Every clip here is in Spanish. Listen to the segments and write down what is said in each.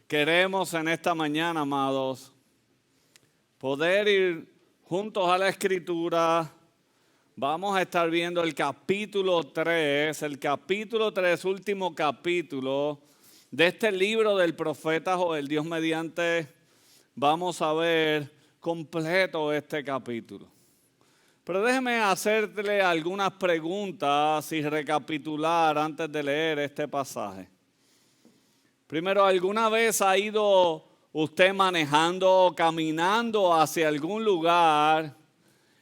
Queremos en esta mañana, amados, poder ir juntos a la Escritura. Vamos a estar viendo el capítulo 3, último capítulo de este libro del profeta Joel. Dios mediante, vamos a ver completo este capítulo. Pero déjeme hacerle algunas preguntas y recapitular antes de leer este pasaje. Primero, ¿alguna vez ha ido usted manejando o caminando hacia algún lugar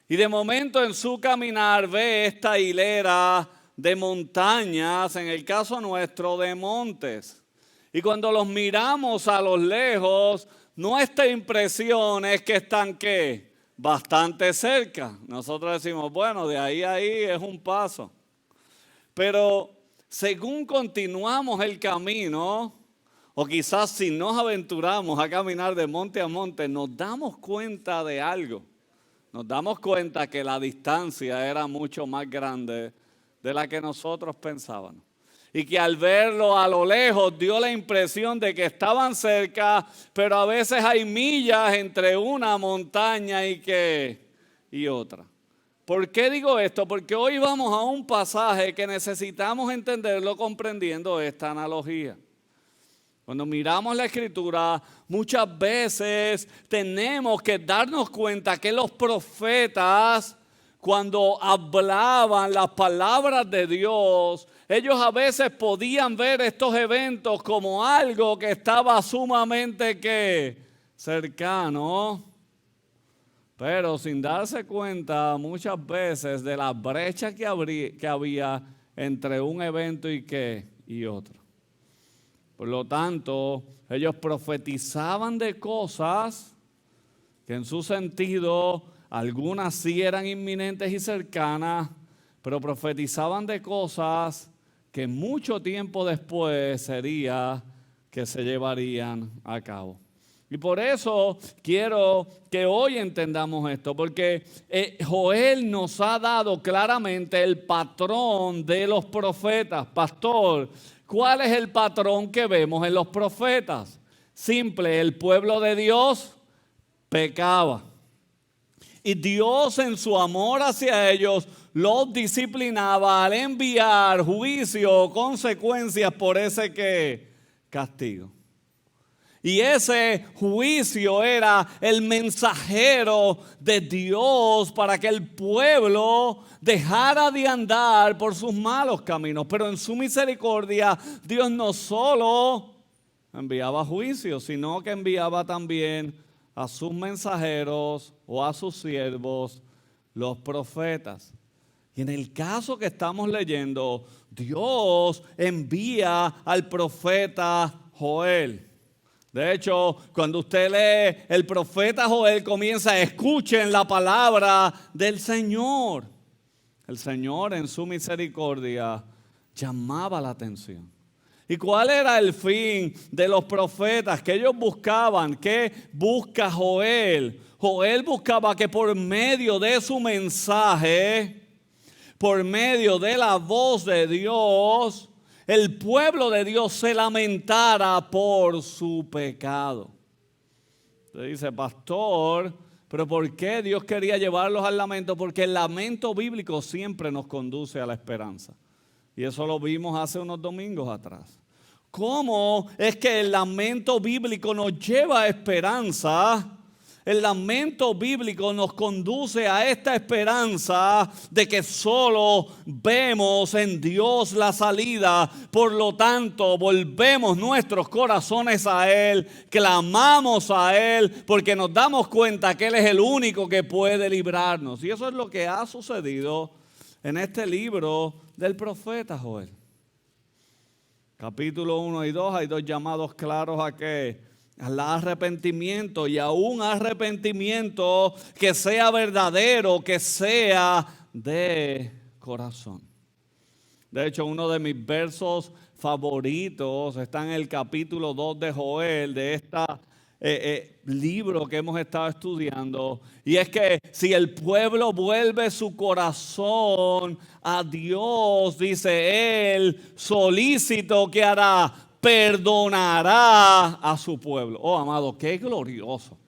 y de momento en su caminar ve esta hilera de montañas, en el caso nuestro de montes? Y cuando los miramos a lo lejos, nuestra impresión es que están, ¿qué? Bastante cerca. Nosotros decimos, bueno, de ahí a ahí es un paso. Pero según continuamos el camino, o quizás si nos aventuramos a caminar de monte a monte, nos damos cuenta de algo. Nos damos cuenta que la distancia era mucho más grande de la que nosotros pensábamos. Y que al verlo a lo lejos dio la impresión de que estaban cerca, pero a veces hay millas entre una montaña y otra. ¿Por qué digo esto? Porque hoy vamos a un pasaje que necesitamos entenderlo comprendiendo esta analogía. Cuando miramos la Escritura, muchas veces tenemos que darnos cuenta que los profetas, cuando hablaban las palabras de Dios, ellos a veces podían ver estos eventos como algo que estaba sumamente cercano, pero sin darse cuenta muchas veces de la brecha que había entre un evento y otro. Por lo tanto, ellos profetizaban de cosas que en su sentido algunas sí eran inminentes y cercanas, pero profetizaban de cosas que mucho tiempo después sería que se llevarían a cabo. Y por eso quiero que hoy entendamos esto, porque Joel nos ha dado claramente el patrón de los profetas. Pastor, ¿cuál es el patrón que vemos en los profetas? Simple, el pueblo de Dios pecaba. Y Dios en su amor hacia ellos los disciplinaba al enviar juicio o consecuencias por ese castigo. Y ese juicio era el mensajero de Dios para que el pueblo dejara de andar por sus malos caminos. Pero en su misericordia, Dios no solo enviaba juicio, sino que enviaba también a sus mensajeros o a sus siervos, los profetas. Y en el caso que estamos leyendo, Dios envía al profeta Joel. De hecho, cuando usted lee el profeta Joel, comienza, escuchen la palabra del Señor. El Señor en su misericordia llamaba la atención. ¿Y cuál era el fin de los profetas que ellos buscaban? ¿Qué busca Joel? Joel buscaba que por medio de su mensaje, por medio de la voz de Dios, el pueblo de Dios se lamentara por su pecado. Usted dice, pastor, pero ¿por qué Dios quería llevarlos al lamento? Porque el lamento bíblico siempre nos conduce a la esperanza. Y eso lo vimos hace unos domingos atrás. ¿Cómo es que el lamento bíblico nos lleva a esperanza? El lamento bíblico nos conduce a esta esperanza de que solo vemos en Dios la salida. Por lo tanto, volvemos nuestros corazones a Él, clamamos a Él, porque nos damos cuenta que Él es el único que puede librarnos. Y eso es lo que ha sucedido en este libro del profeta Joel. Capítulo 1 y 2, hay dos llamados claros al arrepentimiento, y a un arrepentimiento que sea verdadero, que sea de corazón. De hecho, uno de mis versos favoritos está en el capítulo 2 de Joel, de esta libro que hemos estado estudiando, y es que si el pueblo vuelve su corazón a Dios, dice él, solícito, ¿qué hará? perdonará a su pueblo. Oh, amado, qué glorioso.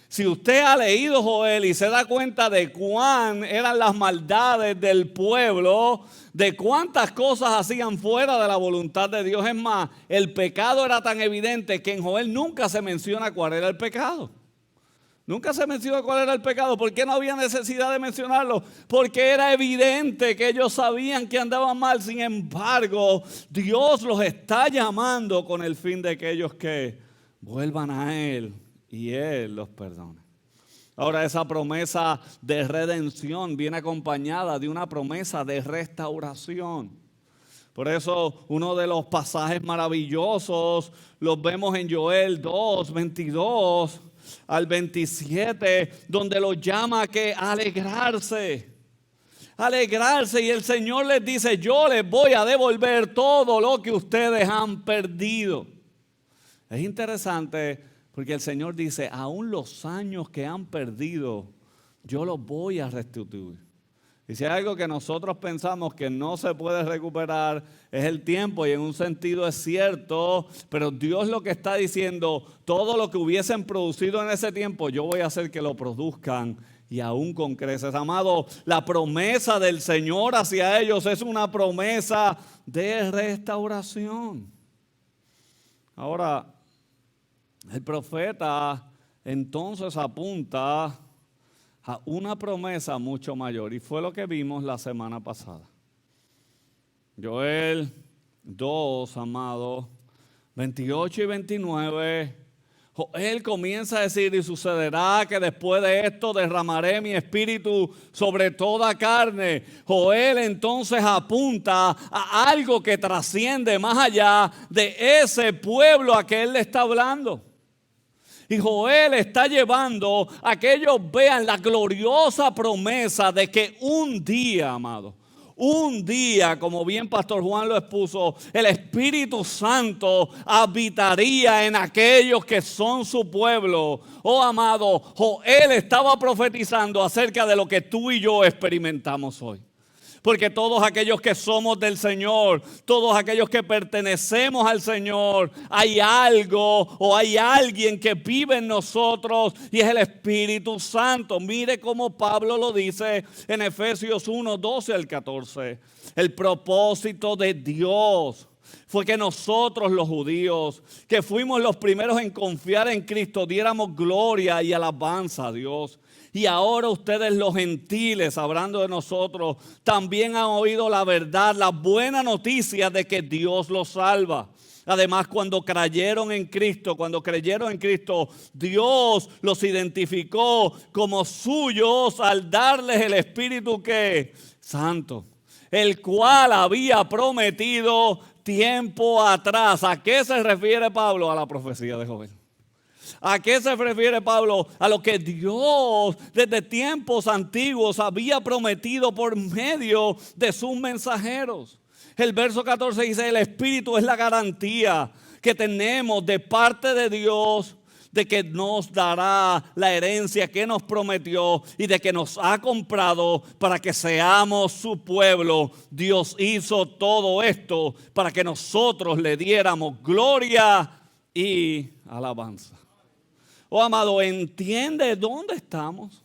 Si usted ha leído Joel y se da cuenta de cuán eran las maldades del pueblo, de cuántas cosas hacían fuera de la voluntad de Dios. Es más, el pecado era tan evidente que en Joel nunca se menciona cuál era el pecado. Nunca se menciona cuál era el pecado. ¿Por qué no había necesidad de mencionarlo? Porque era evidente que ellos sabían que andaban mal. Sin embargo, Dios los está llamando con el fin de que ellos que vuelvan a Él y Él los perdone. Ahora, esa promesa de redención viene acompañada de una promesa de restauración. Por eso uno de los pasajes maravillosos los vemos en Joel 2, 22 al 27, donde los llama a que alegrarse. Alegrarse, y el Señor les dice: yo les voy a devolver todo lo que ustedes han perdido. Es interesante porque el Señor dice: aún los años que han perdido, yo los voy a restituir. Y si hay algo que nosotros pensamos que no se puede recuperar, es el tiempo, y en un sentido es cierto, pero Dios lo que está diciendo: todo lo que hubiesen producido en ese tiempo, yo voy a hacer que lo produzcan y aún con creces. Amado, la promesa del Señor hacia ellos es una promesa de restauración. Ahora, el profeta entonces apunta a una promesa mucho mayor, y fue lo que vimos la semana pasada. Joel 2, amado, 28 y 29, Joel comienza a decir: y sucederá que después de esto derramaré mi espíritu sobre toda carne. Joel entonces apunta a algo que trasciende más allá de ese pueblo a que él le está hablando. Y Joel está llevando a que ellos vean la gloriosa promesa de que un día, amado, un día, como bien Pastor Juan lo expuso, el Espíritu Santo habitaría en aquellos que son su pueblo. Oh, amado, Joel estaba profetizando acerca de lo que tú y yo experimentamos hoy. Porque todos aquellos que somos del Señor, todos aquellos que pertenecemos al Señor, hay algo o hay alguien que vive en nosotros, y es el Espíritu Santo. Mire cómo Pablo lo dice en Efesios 1, 12 al 14. El propósito de Dios fue que nosotros los judíos, que fuimos los primeros en confiar en Cristo, diéramos gloria y alabanza a Dios. Y ahora ustedes, los gentiles, hablando de nosotros, también han oído la verdad, la buena noticia de que Dios los salva. Además, cuando creyeron en Cristo, Dios los identificó como suyos al darles el Espíritu que Santo, el cual había prometido tiempo atrás. ¿A qué se refiere Pablo? A la profecía de Joel. ¿A qué se refiere Pablo? A lo que Dios desde tiempos antiguos había prometido por medio de sus mensajeros. El verso 14 dice: el Espíritu es la garantía que tenemos de parte de Dios de que nos dará la herencia que nos prometió y de que nos ha comprado para que seamos su pueblo. Dios hizo todo esto para que nosotros le diéramos gloria y alabanza. Oh, amado, ¿entiende dónde estamos?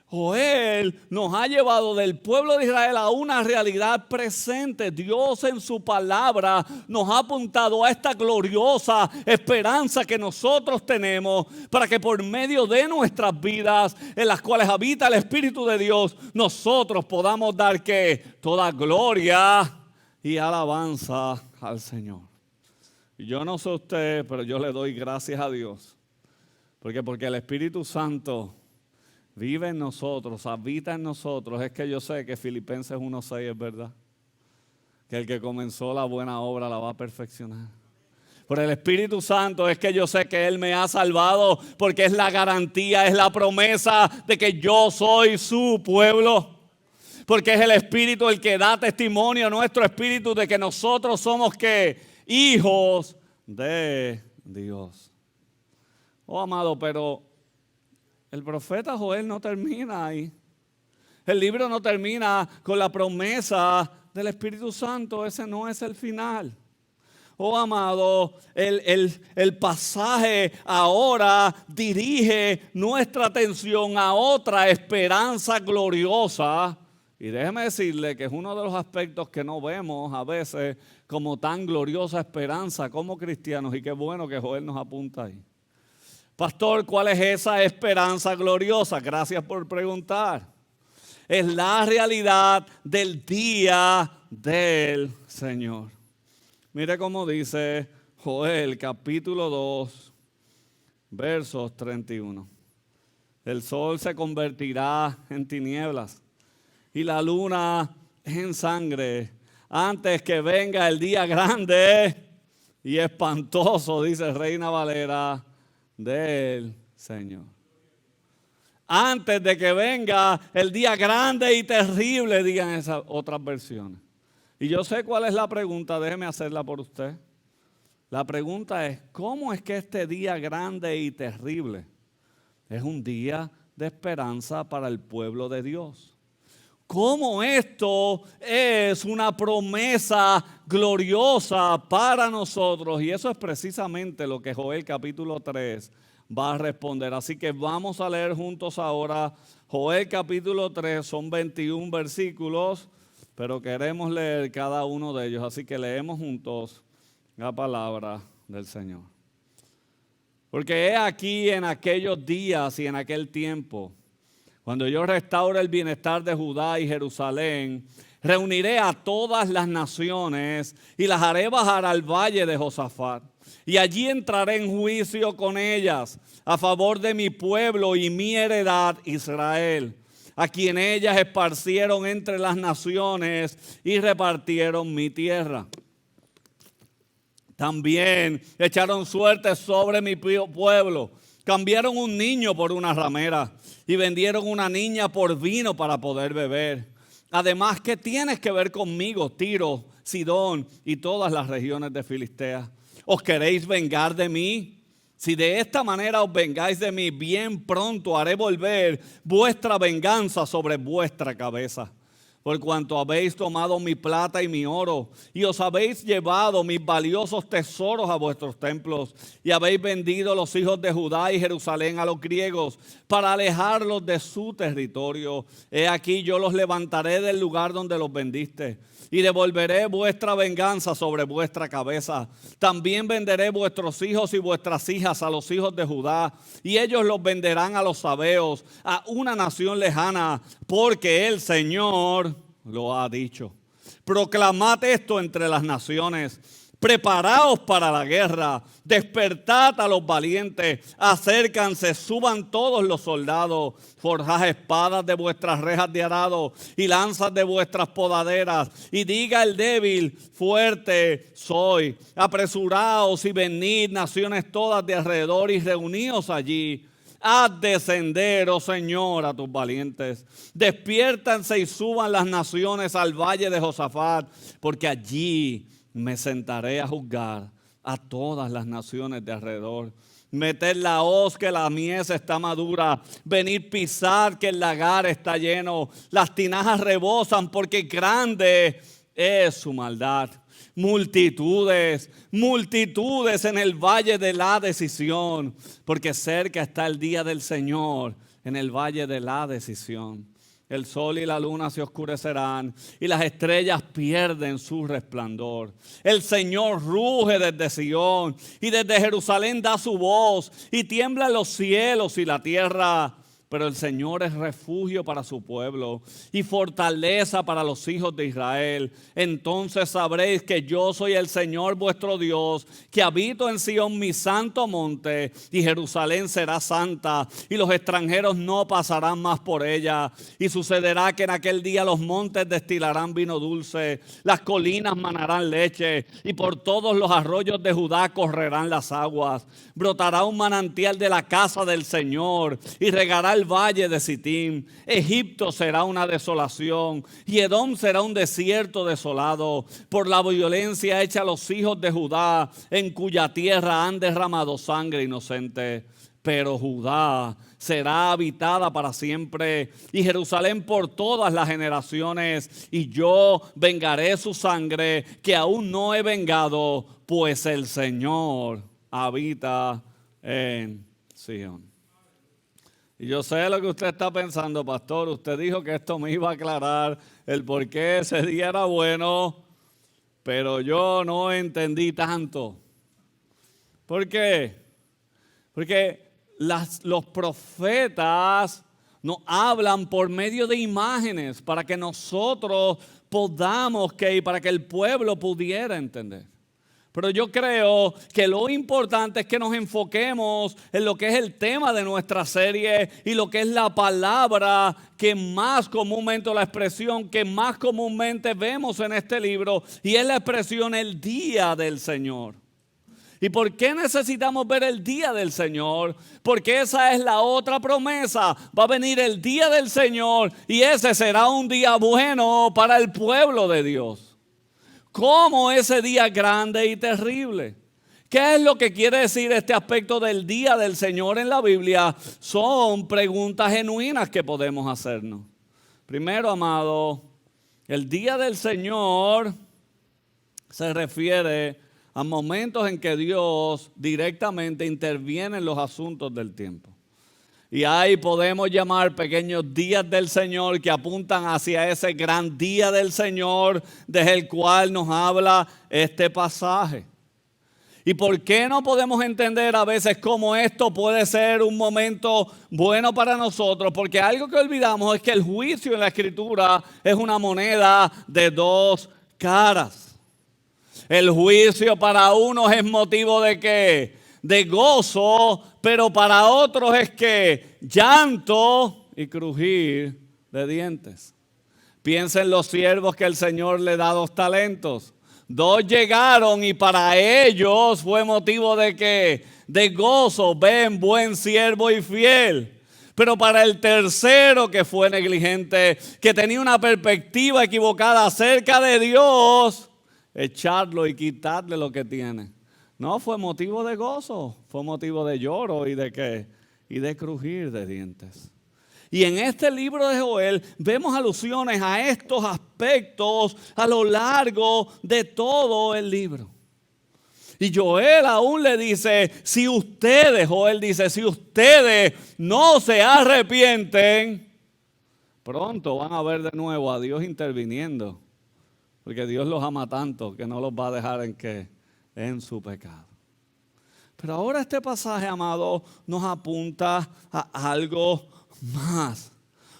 Joel nos ha llevado del pueblo de Israel a una realidad presente. Dios en su palabra nos ha apuntado a esta gloriosa esperanza que nosotros tenemos, para que por medio de nuestras vidas, en las cuales habita el Espíritu de Dios, nosotros podamos dar que toda gloria y alabanza al Señor. Y yo no sé usted, pero yo le doy gracias a Dios. Porque el Espíritu Santo vive en nosotros, habita en nosotros. Es que yo sé que Filipenses 1:6 es verdad. Que el que comenzó la buena obra la va a perfeccionar. Por el Espíritu Santo es que yo sé que Él me ha salvado, porque es la garantía, es la promesa de que yo soy su pueblo. Porque es el Espíritu el que da testimonio a nuestro espíritu de que nosotros somos ¿qué? Hijos de Dios. Oh, amado, pero el profeta Joel no termina ahí. El libro no termina con la promesa del Espíritu Santo. Ese no es el final. Oh amado, el pasaje ahora dirige nuestra atención a otra esperanza gloriosa. Y déjeme decirle que es uno de los aspectos que no vemos a veces como tan gloriosa esperanza como cristianos. Y qué bueno que Joel nos apunta ahí. Pastor, ¿cuál es esa esperanza gloriosa? Gracias por preguntar. Es la realidad del día del Señor. Mire cómo dice Joel capítulo 2, versos 31. El sol se convertirá en tinieblas y la luna en sangre antes que venga el día grande y espantoso, dice Reina Valera, del Señor. Antes de que venga el día grande y terrible, digan esas otras versiones. Y yo sé cuál es la pregunta, déjeme hacerla por usted. La pregunta es, ¿cómo es que este día grande y terrible es un día de esperanza para el pueblo de Dios? ¿Cómo esto es una promesa gloriosa para nosotros? Y eso es precisamente lo que Joel capítulo 3 va a responder. Así que vamos a leer juntos ahora Joel capítulo 3, son 21 versículos, pero queremos leer cada uno de ellos. Así que leemos juntos la palabra del Señor. Porque he aquí en aquellos días y en aquel tiempo, cuando yo restaure el bienestar de Judá y Jerusalén, reuniré a todas las naciones y las haré bajar al valle de Josafat. Y allí entraré en juicio con ellas a favor de mi pueblo y mi heredad Israel, a quien ellas esparcieron entre las naciones y repartieron mi tierra. También echaron suerte sobre mi pueblo, cambiaron un niño por una ramera y vendieron una niña por vino para poder beber. Además, ¿qué tienes que ver conmigo, Tiro, Sidón y todas las regiones de Filistea? ¿Os queréis vengar de mí? Si de esta manera os vengáis de mí, bien pronto haré volver vuestra venganza sobre vuestra cabeza. Por cuanto habéis tomado mi plata y mi oro, y os habéis llevado mis valiosos tesoros a vuestros templos, y habéis vendido los hijos de Judá y Jerusalén a los griegos, para alejarlos de su territorio. He aquí yo los levantaré del lugar donde los vendiste, y devolveré vuestra venganza sobre vuestra cabeza. También venderé vuestros hijos y vuestras hijas a los hijos de Judá, y ellos los venderán a los sabeos, a una nación lejana, porque el Señor lo ha dicho. Proclamad esto entre las naciones. Preparaos para la guerra, despertad a los valientes, acércanse, suban todos los soldados, forjad espadas de vuestras rejas de arado y lanzas de vuestras podaderas, y diga el débil, fuerte soy. Apresuraos y venid, naciones todas de alrededor, y reuníos allí. Haz descender, oh Señor, a tus valientes. Despiértanse y suban las naciones al valle de Josafat, porque allí me sentaré a juzgar a todas las naciones de alrededor. Meted la hoz que la mies está madura. Venid pisar que el lagar está lleno. Las tinajas rebosan porque grande es su maldad. Multitudes, multitudes en el valle de la decisión, porque cerca está el día del Señor en el valle de la decisión. El sol y la luna se oscurecerán y las estrellas pierden su resplandor. El Señor ruge desde Sión y desde Jerusalén da su voz, y tiemblan los cielos y la tierra. Pero el Señor es refugio para su pueblo y fortaleza para los hijos de Israel. Entonces sabréis que yo soy el Señor vuestro Dios, que habito en Sión mi santo monte, y Jerusalén será santa, y los extranjeros no pasarán más por ella. Y sucederá que en aquel día los montes destilarán vino dulce, las colinas manarán leche, y por todos los arroyos de Judá correrán las aguas. Brotará un manantial de la casa del Señor, y regará el valle de Sitín. Egipto será una desolación, y Edom será un desierto desolado, por la violencia hecha a los hijos de Judá, en cuya tierra han derramado sangre inocente. pero Judá será habitada para siempre y Jerusalén por todas las generaciones. Y yo vengaré su sangre que aún no he vengado, pues el Señor habita en Sion. Y yo sé lo que usted está pensando, pastor. Usted dijo que esto me iba a aclarar el por qué ese día era bueno, pero yo no entendí tanto. ¿Por qué? Porque los profetas nos hablan por medio de imágenes para que nosotros podamos, para que el pueblo pudiera entender. Pero yo creo que lo importante es que nos enfoquemos en lo que es el tema de nuestra serie y lo que es la palabra que más comúnmente, la expresión que más comúnmente vemos en este libro, y es la expresión el día del Señor. ¿Y por qué necesitamos ver el día del Señor? Porque esa es la otra promesa. Va a venir el día del Señor y ese será un día bueno para el pueblo de Dios. ¿Cómo ese día grande y terrible? ¿Qué es lo que quiere decir este aspecto del día del Señor en la Biblia? Son preguntas genuinas que podemos hacernos. Primero, amado, el día del Señor se refiere a momentos en que Dios directamente interviene en los asuntos del tiempo. Y ahí podemos llamar pequeños días del Señor que apuntan hacia ese gran día del Señor desde el cual nos habla este pasaje. ¿Y por qué no podemos entender a veces cómo esto puede ser un momento bueno para nosotros? Porque algo que olvidamos es que el juicio en la Escritura es una moneda de dos caras. El juicio para unos es motivo de ¿qué? De gozo, pero para otros es que llanto y crujir de dientes. Piensa en los siervos que el Señor le da 2 talentos. 2 llegaron y para ellos fue motivo de ¿qué? De gozo. Ven, buen siervo y fiel. Pero para el tercero que fue negligente, que tenía una perspectiva equivocada acerca de Dios, echarlo y quitarle lo que tiene. No fue motivo de gozo, fue motivo de lloro y de ¿qué? Y de crujir de dientes. Y en este libro de Joel vemos alusiones a estos aspectos a lo largo de todo el libro. Y Joel aún le dice, Joel dice, si ustedes no se arrepienten, pronto van a ver de nuevo a Dios interviniendo. Porque Dios los ama tanto que no los va a dejar en ¿qué? En su pecado. Pero ahora este pasaje, amado, nos apunta a algo más.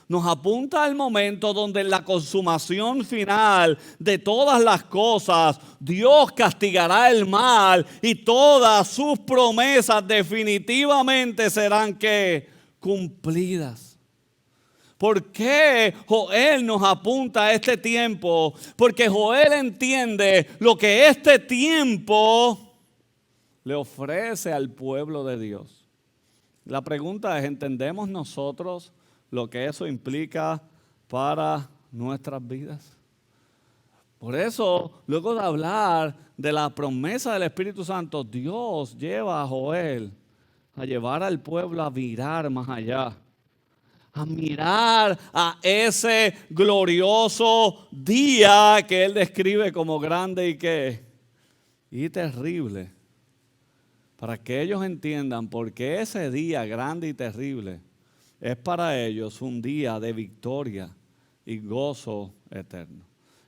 Nos apunta al momento donde en la consumación final de todas las cosas, Dios castigará el mal y todas sus promesas definitivamente serán ¿qué? Cumplidas. ¿Por qué Joel nos apunta a este tiempo? Porque Joel entiende lo que este tiempo le ofrece al pueblo de Dios. La pregunta es, ¿entendemos nosotros lo que eso implica para nuestras vidas? Por eso, luego de hablar de la promesa del Espíritu Santo, Dios lleva a Joel a llevar al pueblo a mirar más allá. A mirar a ese glorioso día que él describe como grande y terrible. Para que ellos entiendan por qué ese día grande y terrible es para ellos un día de victoria y gozo eterno.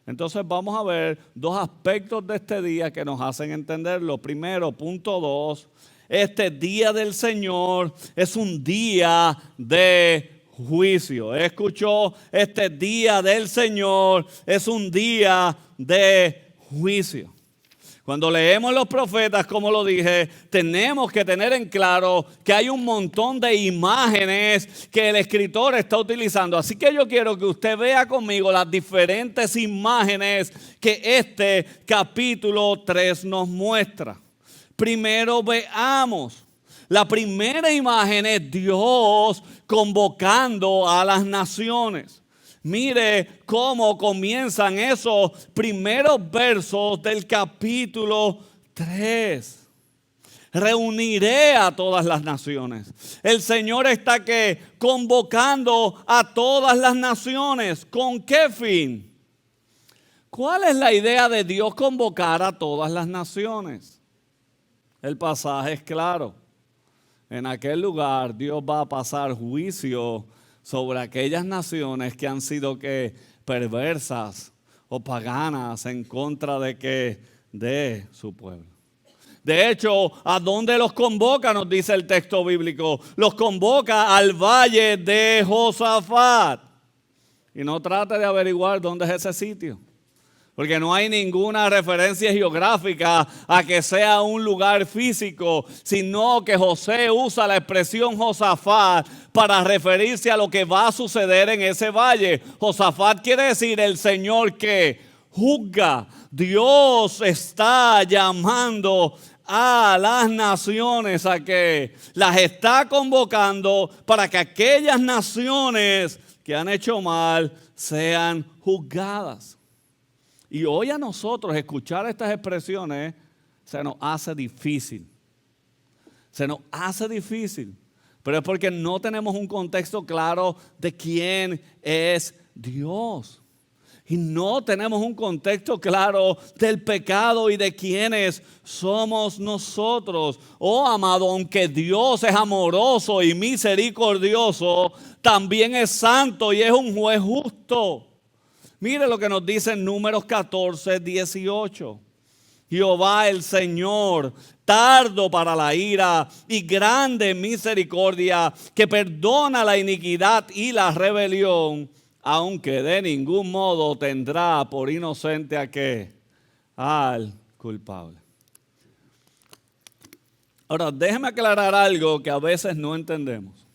Entonces vamos a ver 2 aspectos de este día que nos hacen entenderlo. Primero, punto 2, este día del Señor es un día de juicio. Escuchó, este día del Señor es un día de juicio. Cuando leemos los profetas, como lo dije, tenemos que tener en claro que hay un montón de imágenes que el escritor está utilizando. Así que yo quiero que usted vea conmigo las diferentes imágenes que este capítulo 3 nos muestra. Primero veamos. La primera imagen es Dios convocando a las naciones. Mire cómo comienzan esos primeros versos del capítulo 3. reuniré a todas las naciones. El Señor está convocando a todas las naciones. ¿Con qué fin? ¿Cuál es la idea de Dios convocar a todas las naciones? El pasaje es claro. En aquel lugar Dios va a pasar juicio sobre aquellas naciones que han sido perversas o paganas en contra de su pueblo. De hecho, ¿a dónde los convoca? Nos dice el texto bíblico. Los convoca al valle de Josafat. Y no trate de averiguar dónde es ese sitio, porque no hay ninguna referencia geográfica a que sea un lugar físico, sino que José usa la expresión Josafat para referirse a lo que va a suceder en ese valle. Josafat quiere decir el Señor que juzga. Dios está llamando a las naciones a que las está convocando para que aquellas naciones que han hecho mal sean juzgadas. Y hoy a nosotros escuchar estas expresiones se nos hace difícil. Se nos hace difícil. Pero es porque no tenemos un contexto claro de quién es Dios. Y no tenemos un contexto claro del pecado y de quiénes somos nosotros. Oh, amado, aunque Dios es amoroso y misericordioso, también es santo y es un juez justo. Mire lo que nos dice en Números 14, 18. Jehová el Señor, tardo para la ira y grande en misericordia, que perdona la iniquidad y la rebelión, aunque de ningún modo tendrá por inocente ¿a qué? Al culpable. Ahora, déjeme aclarar algo que a veces no entendemos.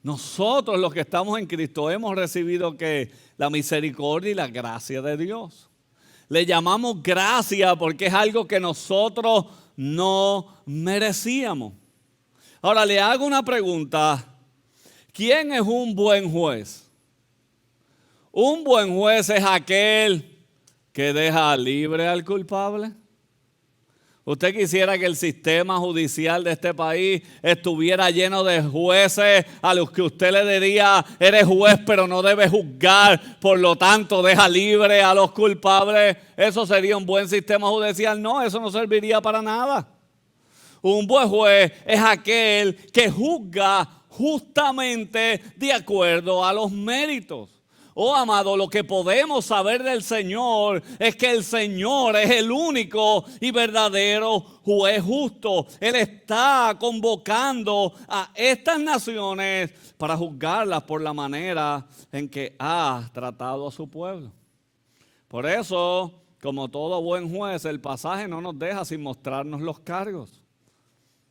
Nosotros los que estamos en Cristo hemos recibido que la misericordia y la gracia de Dios. Le llamamos gracia porque es algo que nosotros no merecíamos. Ahora le hago una pregunta. ¿Quién es un buen juez? Un buen juez es aquel que deja libre al culpable. ¿Usted quisiera que el sistema judicial de este país estuviera lleno de jueces a los que usted le diría, eres juez pero no debes juzgar, por lo tanto deja libre a los culpables? ¿Eso sería un buen sistema judicial? No, eso no serviría para nada. Un buen juez es aquel que juzga justamente de acuerdo a los méritos. Oh, amado, lo que podemos saber del Señor es que el Señor es el único y verdadero juez justo. Él está convocando a estas naciones para juzgarlas por la manera en que ha tratado a su pueblo. Por eso, como todo buen juez, el pasaje no nos deja sin mostrarnos los cargos.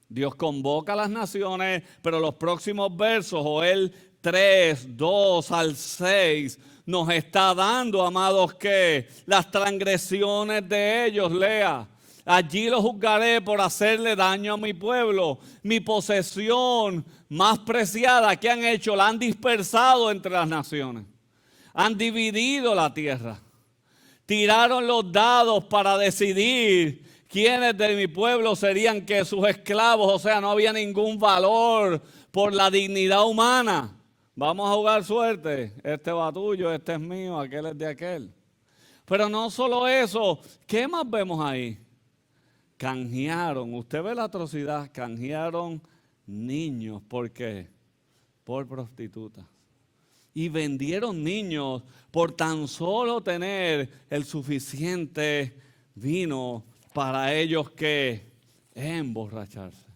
Dios convoca a las naciones, pero los próximos versos, Joel 3, 2 al 6, nos está dando, amados, que las transgresiones de ellos, lea. Allí los juzgaré por hacerle daño a mi pueblo. Mi posesión más preciada que han hecho, la han dispersado entre las naciones. Han dividido la tierra. Tiraron los dados para decidir quiénes de mi pueblo serían que sus esclavos. O sea, no había ningún valor por la dignidad humana. Vamos a jugar suerte. Este va tuyo, este es mío, aquel es de aquel. Pero no solo eso. ¿Qué más vemos ahí? Canjearon. Usted ve la atrocidad. Canjearon niños. ¿Por qué? Por prostitutas. Y vendieron niños por tan solo tener el suficiente vino para ellos que emborracharse.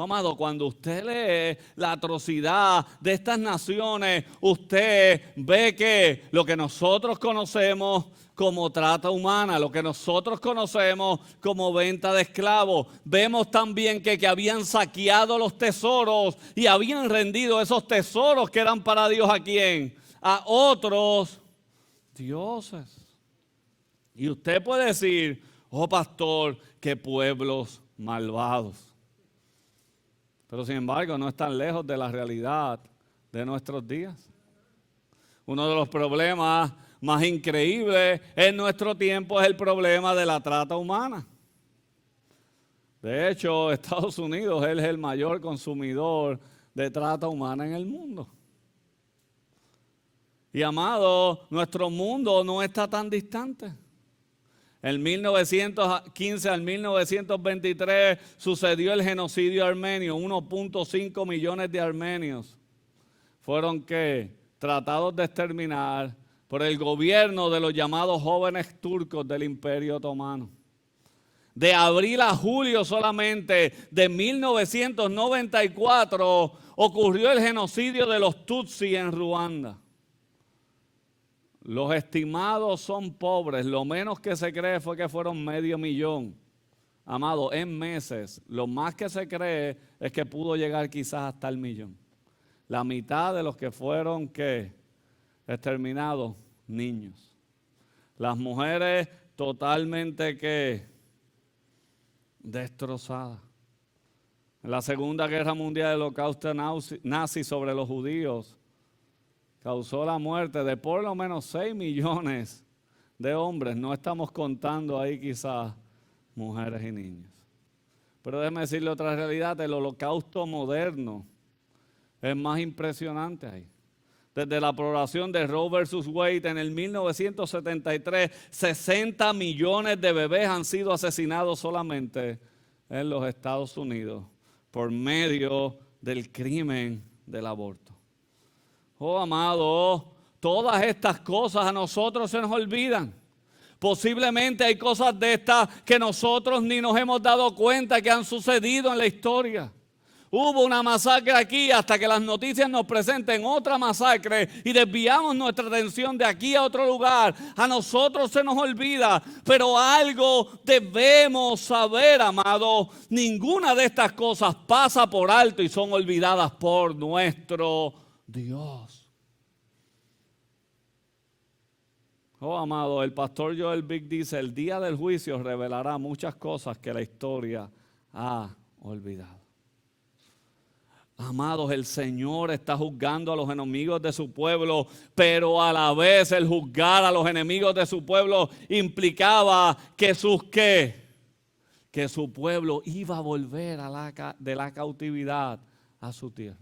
Amado, cuando usted lee la atrocidad de estas naciones, usted ve que lo que nosotros conocemos como trata humana, lo que nosotros conocemos como venta de esclavos, vemos también que habían saqueado los tesoros y habían rendido esos tesoros que eran para Dios, ¿a quién? A otros dioses. Y usted puede decir, oh pastor, qué pueblos malvados. Pero sin embargo no están lejos de la realidad de nuestros días. Uno de los problemas más increíbles en nuestro tiempo es el problema de la trata humana. De hecho, Estados Unidos es el mayor consumidor de trata humana en el mundo. Y amado, nuestro mundo no está tan distante. En 1915 al 1923 sucedió el genocidio armenio. 1.5 millones de armenios fueron tratados de exterminar por el gobierno de los llamados jóvenes turcos del Imperio Otomano. De abril a julio solamente de 1994 ocurrió el genocidio de los Tutsi en Ruanda. Los estimados son pobres, lo menos que se cree fue que fueron 500,000. Amado, en meses, lo más que se cree es que pudo llegar quizás hasta el 1,000,000. La mitad de los que fueron, exterminados, niños. Las mujeres totalmente, destrozadas. En la Segunda Guerra Mundial, el holocausto nazi sobre los judíos causó la muerte de por lo menos 6 millones de hombres. No estamos contando ahí quizás mujeres y niños. Pero déjeme decirle otra realidad, el holocausto moderno es más impresionante ahí. Desde la aprobación de Roe versus Wade en el 1973, 60 millones de bebés han sido asesinados solamente en los Estados Unidos por medio del crimen del aborto. Oh, amado, todas estas cosas a nosotros se nos olvidan. Posiblemente hay cosas de estas que nosotros ni nos hemos dado cuenta que han sucedido en la historia. Hubo una masacre aquí hasta que las noticias nos presenten otra masacre y desviamos nuestra atención de aquí a otro lugar. A nosotros se nos olvida, pero algo debemos saber, amado. Ninguna de estas cosas pasa por alto y son olvidadas por nuestro Dios. Oh, amado, el pastor Joel Vick dice, el día del juicio revelará muchas cosas que la historia ha olvidado. Amados, el Señor está juzgando a los enemigos de su pueblo, pero a la vez el juzgar a los enemigos de su pueblo implicaba que su pueblo iba a volver de la cautividad a su tierra.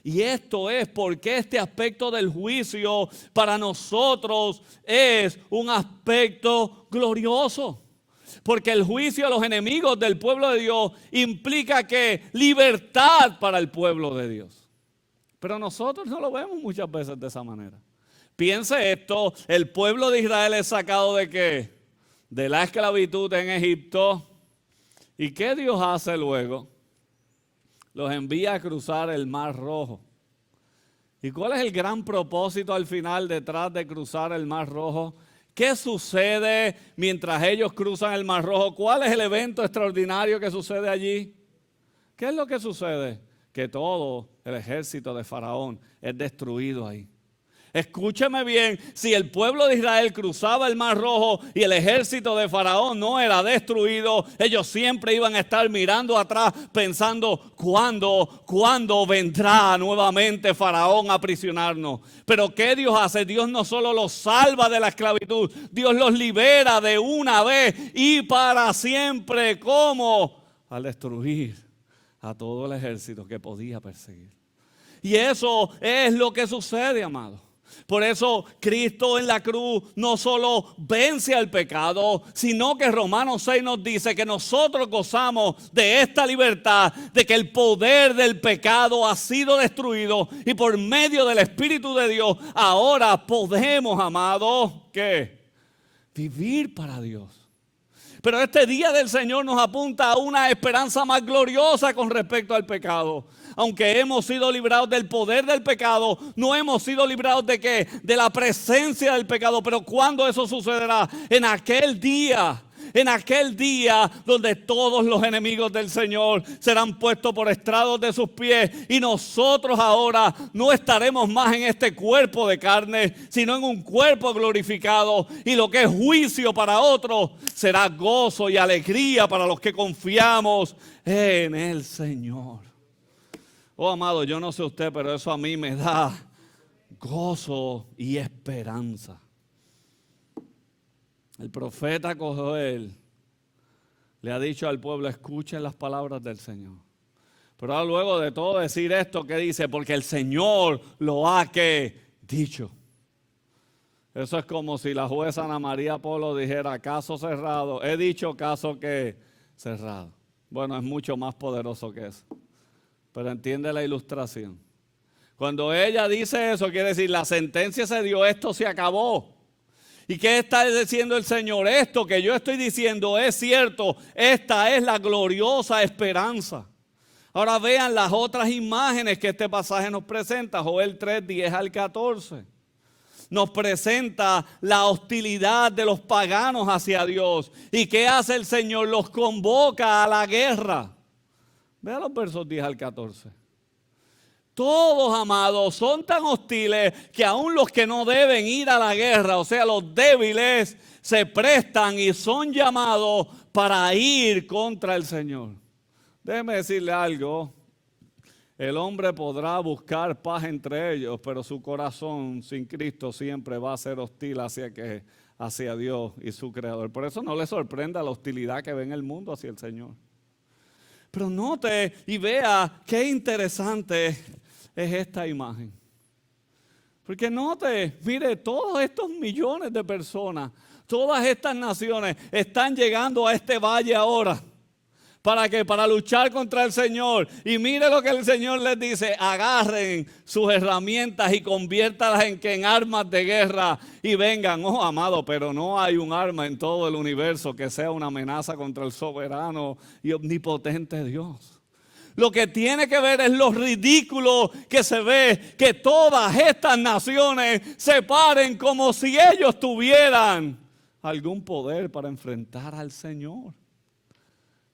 Y esto es porque este aspecto del juicio para nosotros es un aspecto glorioso. Porque el juicio a los enemigos del pueblo de Dios implica libertad para el pueblo de Dios. Pero nosotros no lo vemos muchas veces de esa manera. Piense esto, el pueblo de Israel es sacado ¿de qué? De la esclavitud en Egipto. ¿Y qué Dios hace luego? Los envía a cruzar el Mar Rojo. ¿Y cuál es el gran propósito al final detrás de cruzar el Mar Rojo? ¿Qué sucede mientras ellos cruzan el Mar Rojo? ¿Cuál es el evento extraordinario que sucede allí? ¿Qué es lo que sucede? Que todo el ejército de Faraón es destruido ahí. Escúcheme bien, si el pueblo de Israel cruzaba el Mar Rojo y el ejército de Faraón no era destruido, ellos siempre iban a estar mirando atrás pensando, ¿cuándo vendrá nuevamente Faraón a aprisionarnos? Pero ¿qué Dios hace? Dios no solo los salva de la esclavitud, Dios los libera de una vez y para siempre. ¿Cómo? Al destruir a todo el ejército que podía perseguir. Y eso es lo que sucede, amado. Por eso Cristo en la cruz no solo vence al pecado, sino que Romanos 6 nos dice que nosotros gozamos de esta libertad, de que el poder del pecado ha sido destruido y por medio del Espíritu de Dios ahora podemos, amados, ¿qué? Vivir para Dios. Pero este día del Señor nos apunta a una esperanza más gloriosa con respecto al pecado. Aunque hemos sido librados del poder del pecado, no hemos sido librados ¿de qué? De la presencia del pecado. Pero ¿cuándo eso sucederá? En aquel día donde todos los enemigos del Señor serán puestos por estrados de sus pies y nosotros ahora no estaremos más en este cuerpo de carne, sino en un cuerpo glorificado, y lo que es juicio para otros será gozo y alegría para los que confiamos en el Señor. Oh, amado, yo no sé usted, pero eso a mí me da gozo y esperanza. El profeta Joel le ha dicho al pueblo, escuchen las palabras del Señor. Pero ahora luego de todo decir esto, ¿qué dice? Porque el Señor lo ha dicho. Eso es como si la jueza Ana María Polo dijera, caso cerrado. He dicho caso cerrado. Bueno, es mucho más poderoso que eso. Pero entiende la ilustración. Cuando ella dice eso, quiere decir, la sentencia se dio, esto se acabó. ¿Y qué está diciendo el Señor? Esto que yo estoy diciendo es cierto. Esta es la gloriosa esperanza. Ahora vean las otras imágenes que este pasaje nos presenta. Joel 3, 10 al 14. Nos presenta la hostilidad de los paganos hacia Dios. ¿Y qué hace el Señor? Los convoca a la guerra. Vean los versos 10 al 14. Todos, amados, son tan hostiles que aún los que no deben ir a la guerra, o sea, los débiles, se prestan y son llamados para ir contra el Señor. Déjeme decirle algo. El hombre podrá buscar paz entre ellos, pero su corazón sin Cristo siempre va a ser hostil hacia Dios y su Creador. Por eso no le sorprenda la hostilidad que ve en el mundo hacia el Señor. Pero note y vea qué interesante es esta imagen. Porque note, mire, todos estos millones de personas, todas estas naciones están llegando a este valle ahora. ¿Para qué? Para luchar contra el Señor. Y mire lo que el Señor les dice. Agarren sus herramientas y conviértalas en armas de guerra. Y vengan, oh amado, pero no hay un arma en todo el universo que sea una amenaza contra el soberano y omnipotente Dios. Lo que tiene que ver es lo ridículo que se ve que todas estas naciones se paren como si ellos tuvieran algún poder para enfrentar al Señor,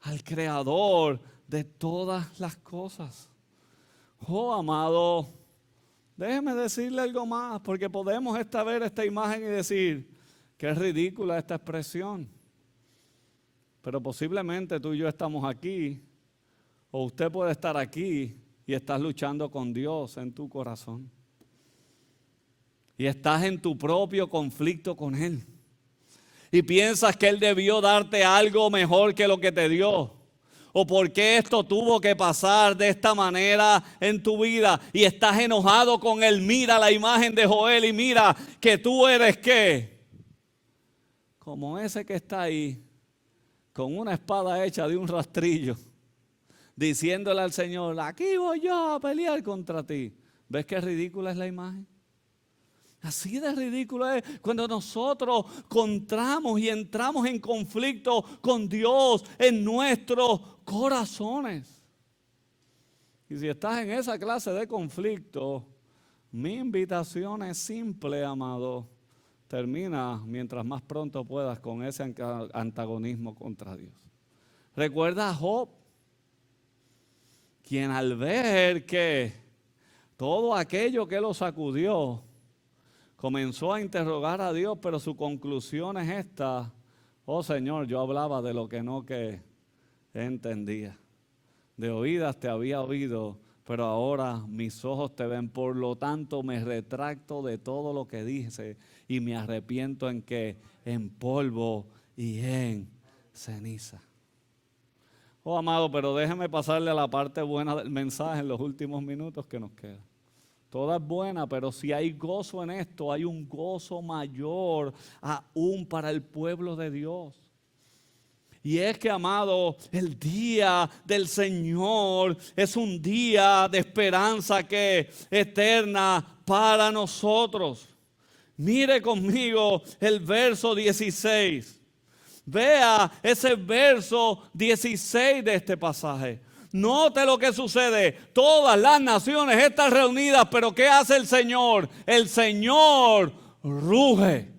al Creador de todas las cosas. Oh, amado, déjeme decirle algo más, porque podemos ver esta imagen y decir que es ridícula esta expresión. Pero posiblemente tú y yo estamos aquí, o usted puede estar aquí y estás luchando con Dios en tu corazón. Y estás en tu propio conflicto con Él. Y piensas que Él debió darte algo mejor que lo que te dio. O por qué esto tuvo que pasar de esta manera en tu vida. Y estás enojado con Él. Mira la imagen de Joel y mira que tú eres ¿qué? Como ese que está ahí, con una espada hecha de un rastrillo, diciéndole al Señor, aquí voy yo a pelear contra ti. ¿Ves qué ridícula es la imagen? Así de ridículo es cuando nosotros encontramos y entramos en conflicto con Dios en nuestros corazones. Y si estás en esa clase de conflicto, mi invitación es simple, amado. Termina mientras más pronto puedas con ese antagonismo contra Dios. Recuerda a Job, quien al ver que todo aquello que lo sacudió, comenzó a interrogar a Dios, pero su conclusión es esta: oh Señor, yo hablaba de lo que entendía. De oídas te había oído, pero ahora mis ojos te ven. Por lo tanto, me retracto de todo lo que dije y me arrepiento en polvo y en ceniza. Oh, amado, pero déjeme pasarle a la parte buena del mensaje en los últimos minutos que nos quedan. Toda es buena, pero si hay gozo en esto, hay un gozo mayor aún para el pueblo de Dios. Y es que, amado, el día del Señor es un día de esperanza eterna para nosotros. Mire conmigo el verso 16. Vea ese verso 16 de este pasaje. Note lo que sucede. Todas las naciones están reunidas, pero ¿qué hace el Señor? El Señor ruge.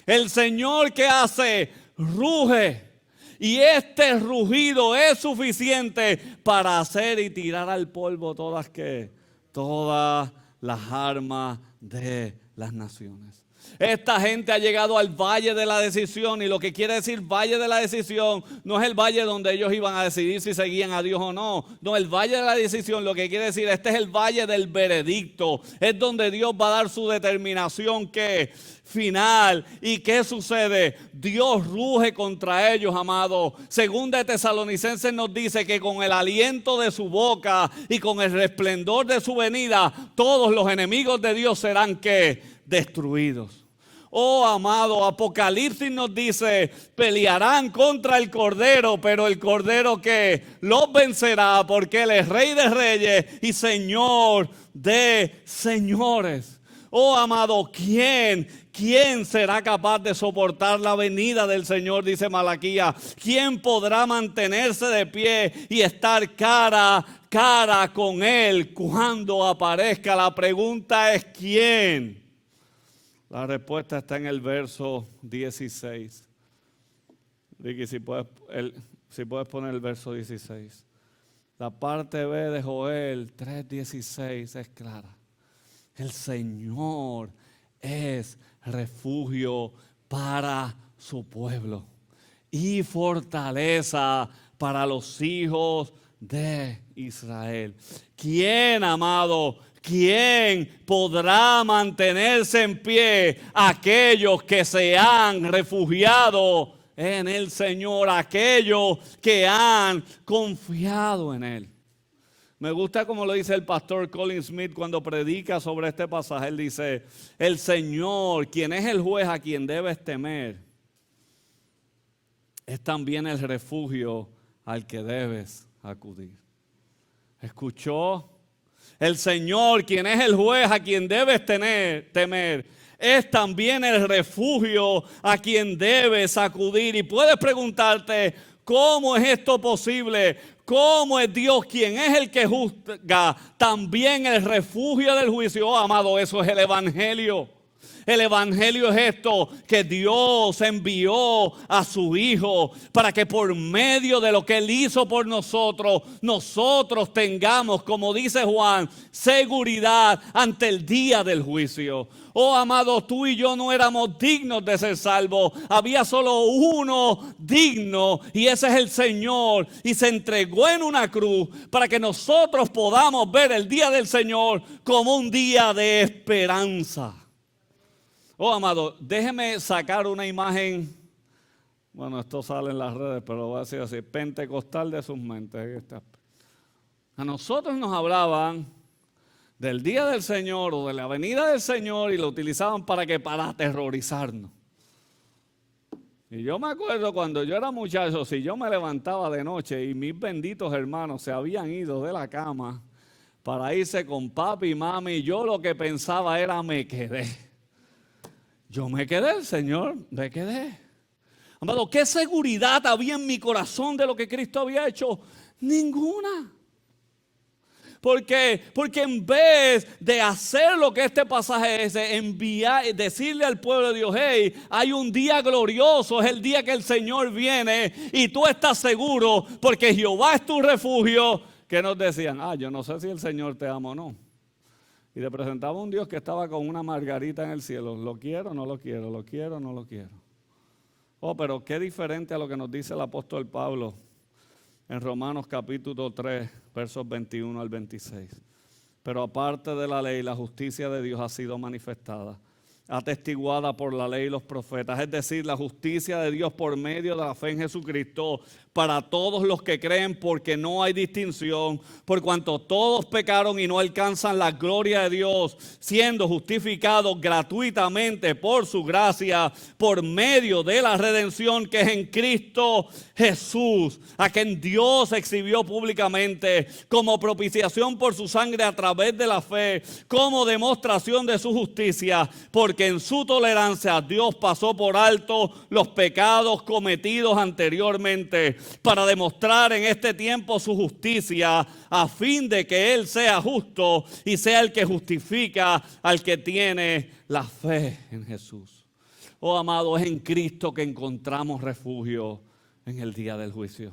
El Señor, ¿qué hace? Ruge. Y este rugido es suficiente para hacer y tirar al polvo todas las armas de las naciones. Esta gente ha llegado al valle de la decisión, y lo que quiere decir valle de la decisión no es el valle donde ellos iban a decidir si seguían a Dios o no. No, el valle de la decisión lo que quiere decir, este es el valle del veredicto. Es donde Dios va a dar su determinación final. ¿Y qué sucede? Dios ruge contra ellos, amados. Segunda de Tesalonicenses nos dice que con el aliento de su boca y con el resplendor de su venida, todos los enemigos de Dios serán destruidos. Oh, amado, Apocalipsis nos dice, pelearán contra el Cordero, pero el Cordero que los vencerá, porque Él es Rey de Reyes y Señor de señores. Oh, amado, ¿quién será capaz de soportar la venida del Señor? Dice Malaquías. ¿Quién podrá mantenerse de pie y estar cara a cara con Él cuando aparezca? La pregunta es ¿quién? La respuesta está en el verso 16. Ricky, si puedes poner el verso 16. La parte B de Joel 3:16 es clara. El Señor es refugio para su pueblo y fortaleza para los hijos de Israel. ¿Quién, amado? ¿Quién podrá mantenerse en pie? Aquellos que se han refugiado en el Señor, aquellos que han confiado en Él. Me gusta como lo dice el pastor Colin Smith cuando predica sobre este pasaje. Él dice, el Señor, quien es el juez a quien debes temer, es también el refugio al que debes acudir. ¿Escuchó? El Señor, quien es el juez a quien debes temer, es también el refugio a quien debes acudir. Y puedes preguntarte, ¿cómo es esto posible? ¿Cómo es Dios, quien es el que juzga, también el refugio del juicio? Oh, amado, eso es el Evangelio. El Evangelio es esto, que Dios envió a su Hijo para que por medio de lo que Él hizo por nosotros, nosotros tengamos, como dice Juan, seguridad ante el día del juicio. Oh, amado, tú y yo no éramos dignos de ser salvos. Había solo uno digno y ese es el Señor. Y se entregó en una cruz para que nosotros podamos ver el día del Señor como un día de esperanza. Oh, amado, déjeme sacar una imagen. Bueno, esto sale en las redes, pero lo voy a decir así, pentecostal de sus mentes. A nosotros nos hablaban del día del Señor o de la venida del Señor y lo utilizaban para aterrorizarnos. Y yo me acuerdo cuando yo era muchacho, si yo me levantaba de noche y mis benditos hermanos se habían ido de la cama para irse con papi y mami, yo lo que pensaba era me quedé. Yo me quedé, Señor, me quedé. Amado, ¿qué seguridad había en mi corazón de lo que Cristo había hecho? Ninguna. ¿Por qué? Porque en vez de hacer lo que este pasaje es, de enviar, decirle al pueblo de Dios, hey, hay un día glorioso, es el día que el Señor viene y tú estás seguro porque Jehová es tu refugio. ¿Qué nos decían? Yo no sé si el Señor te ama o no. Y le presentaba un Dios que estaba con una margarita en el cielo. ¿Lo quiero o no lo quiero? ¿Lo quiero o no lo quiero? Oh, pero qué diferente a lo que nos dice el apóstol Pablo en Romanos capítulo 3, versos 21 al 26. Pero aparte de la ley, la justicia de Dios ha sido manifestada, atestiguada por la ley y los profetas, es decir, la justicia de Dios por medio de la fe en Jesucristo para todos los que creen, porque no hay distinción, por cuanto todos pecaron y no alcanzan la gloria de Dios, siendo justificados gratuitamente por su gracia, por medio de la redención que es en Cristo Jesús, a quien Dios exhibió públicamente como propiciación por su sangre a través de la fe, como demostración de su justicia, porque en su tolerancia Dios pasó por alto los pecados cometidos anteriormente, para demostrar en este tiempo su justicia, a fin de que Él sea justo y sea el que justifica al que tiene la fe en Jesús. Oh, amado, es en Cristo que encontramos refugio en el día del juicio.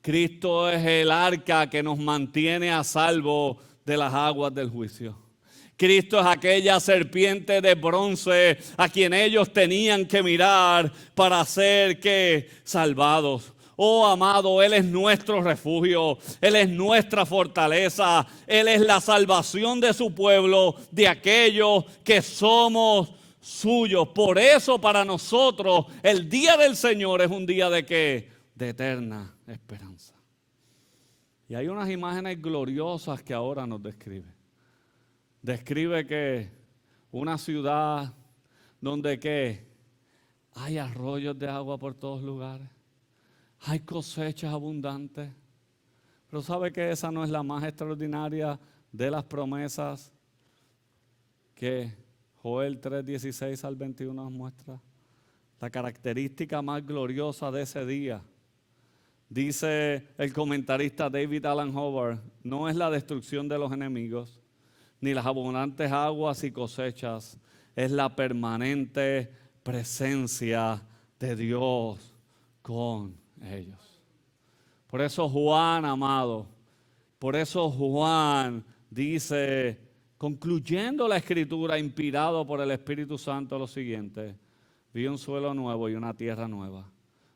Cristo es el arca que nos mantiene a salvo de las aguas del juicio. Cristo es aquella serpiente de bronce a quien ellos tenían que mirar para ser que salvados. Oh amado, Él es nuestro refugio, Él es nuestra fortaleza, Él es la salvación de su pueblo, de aquellos que somos suyos. Por eso para nosotros el día del Señor es un día de ¿qué? De eterna esperanza. Y hay unas imágenes gloriosas que ahora nos describe. Describe que una ciudad donde ¿qué? Hay arroyos de agua por todos lugares. Hay cosechas abundantes. Pero ¿sabe que esa no es la más extraordinaria de las promesas que Joel 3:16 al 21 nos muestra? La característica más gloriosa de ese día, dice el comentarista David Alan Hobart, no es la destrucción de los enemigos, ni las abundantes aguas y cosechas, es la permanente presencia de Dios con ellos. Por eso Juan, amado, por eso Juan dice, concluyendo la escritura, inspirado por el Espíritu Santo, lo siguiente: vi un suelo nuevo y una tierra nueva,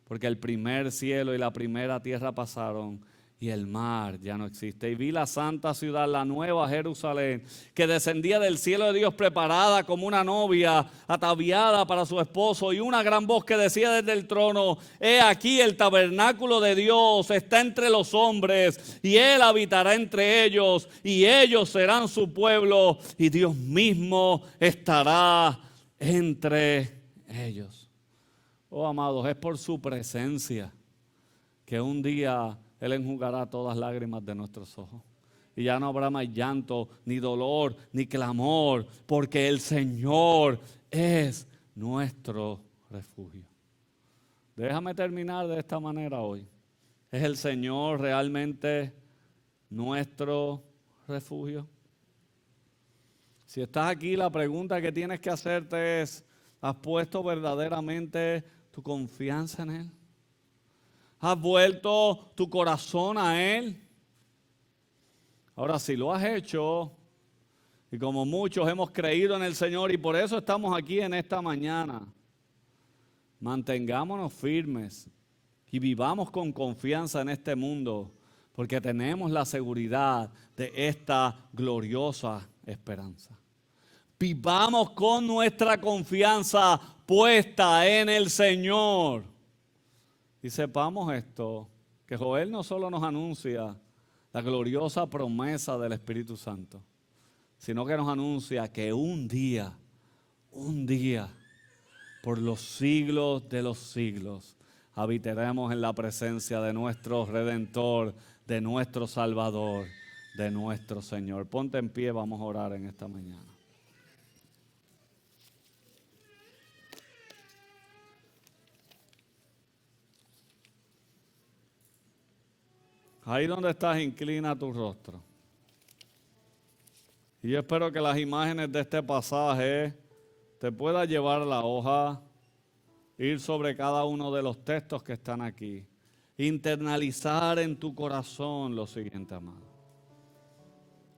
porque el primer cielo y la primera tierra pasaron y el mar ya no existe. Y vi la santa ciudad, la nueva Jerusalén, que descendía del cielo de Dios, preparada como una novia, ataviada para su esposo. Y una gran voz que decía desde el trono: he aquí el tabernáculo de Dios está entre los hombres, y Él habitará entre ellos, y ellos serán su pueblo, y Dios mismo estará entre ellos. Oh amados, es por su presencia que un día Él enjugará todas lágrimas de nuestros ojos. Y ya no habrá más llanto, ni dolor, ni clamor, porque el Señor es nuestro refugio. Déjame terminar de esta manera hoy. ¿Es el Señor realmente nuestro refugio? Si estás aquí, la pregunta que tienes que hacerte es: ¿has puesto verdaderamente tu confianza en Él? ¿Has vuelto tu corazón a Él? Ahora, si lo has hecho, y como muchos hemos creído en el Señor y por eso estamos aquí en esta mañana, mantengámonos firmes y vivamos con confianza en este mundo, porque tenemos la seguridad de esta gloriosa esperanza. Vivamos con nuestra confianza puesta en el Señor. Y sepamos esto, que Joel no solo nos anuncia la gloriosa promesa del Espíritu Santo, sino que nos anuncia que un día, por los siglos de los siglos, habitaremos en la presencia de nuestro Redentor, de nuestro Salvador, de nuestro Señor. Ponte en pie, vamos a orar en esta mañana. Ahí donde estás, inclina tu rostro. Y yo espero que las imágenes de este pasaje te puedan llevar a la hoja, ir sobre cada uno de los textos que están aquí, internalizar en tu corazón lo siguiente, amado: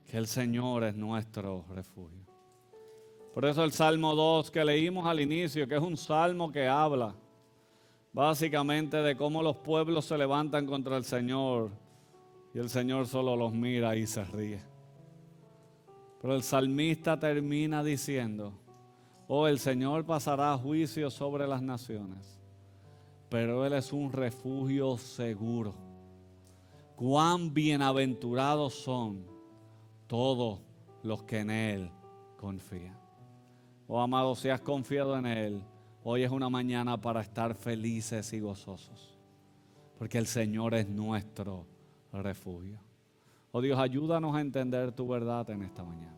que el Señor es nuestro refugio. Por eso el Salmo 2 que leímos al inicio, que es un salmo que habla básicamente de cómo los pueblos se levantan contra el Señor, y el Señor solo los mira y se ríe. Pero el salmista termina diciendo: oh, el Señor pasará juicio sobre las naciones, pero Él es un refugio seguro. Cuán bienaventurados son todos los que en Él confían. Oh, amado, si has confiado en Él, hoy es una mañana para estar felices y gozosos, porque el Señor es nuestro refugio. Oh Dios, ayúdanos a entender tu verdad en esta mañana.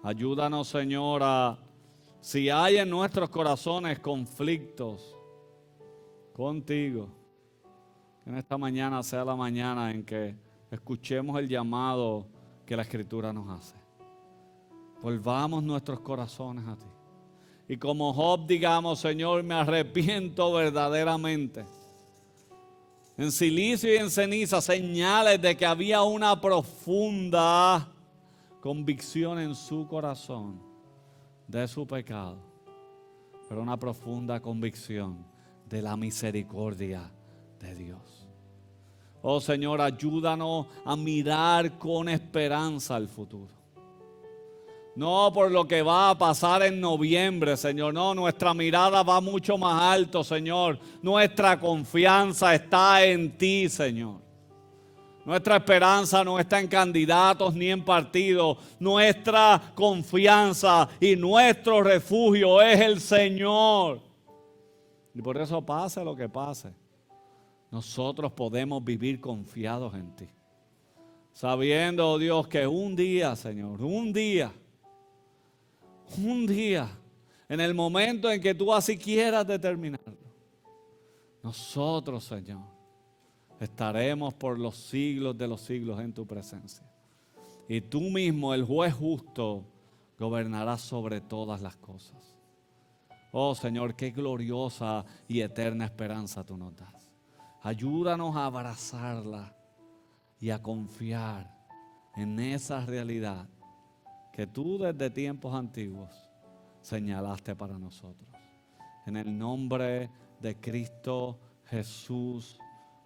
Ayúdanos, Señor, si hay en nuestros corazones conflictos contigo, que en esta mañana sea la mañana en que escuchemos el llamado que la Escritura nos hace. Volvamos nuestros corazones a ti. Y como Job digamos: Señor, me arrepiento verdaderamente. En silicio y en ceniza, señales de que había una profunda convicción en su corazón de su pecado, pero una profunda convicción de la misericordia de Dios. Oh Señor, ayúdanos a mirar con esperanza al futuro. No por lo que va a pasar en noviembre, Señor. No, nuestra mirada va mucho más alto, Señor. Nuestra confianza está en ti, Señor. Nuestra esperanza no está en candidatos ni en partidos. Nuestra confianza y nuestro refugio es el Señor. Y por eso pase lo que pase, nosotros podemos vivir confiados en ti. Sabiendo, oh Dios, que un día, Señor, un día, en el momento en que tú así quieras determinarlo, nosotros, Señor, estaremos por los siglos de los siglos en tu presencia. Y tú mismo, el juez justo, gobernarás sobre todas las cosas. Oh Señor, qué gloriosa y eterna esperanza tú nos das. Ayúdanos a abrazarla y a confiar en esa realidad que tú desde tiempos antiguos señalaste para nosotros. En el nombre de Cristo Jesús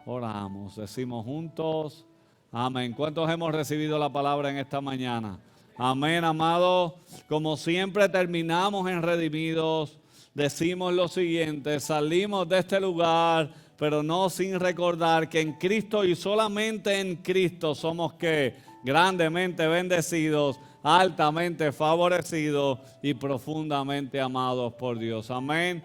oramos. Decimos juntos, amén. ¿Cuántos hemos recibido la palabra en esta mañana? Amén, amados. Como siempre terminamos en Redimidos, decimos lo siguiente: salimos de este lugar, pero no sin recordar que en Cristo y solamente en Cristo somos que grandemente bendecidos, altamente favorecidos y profundamente amados por Dios. Amén.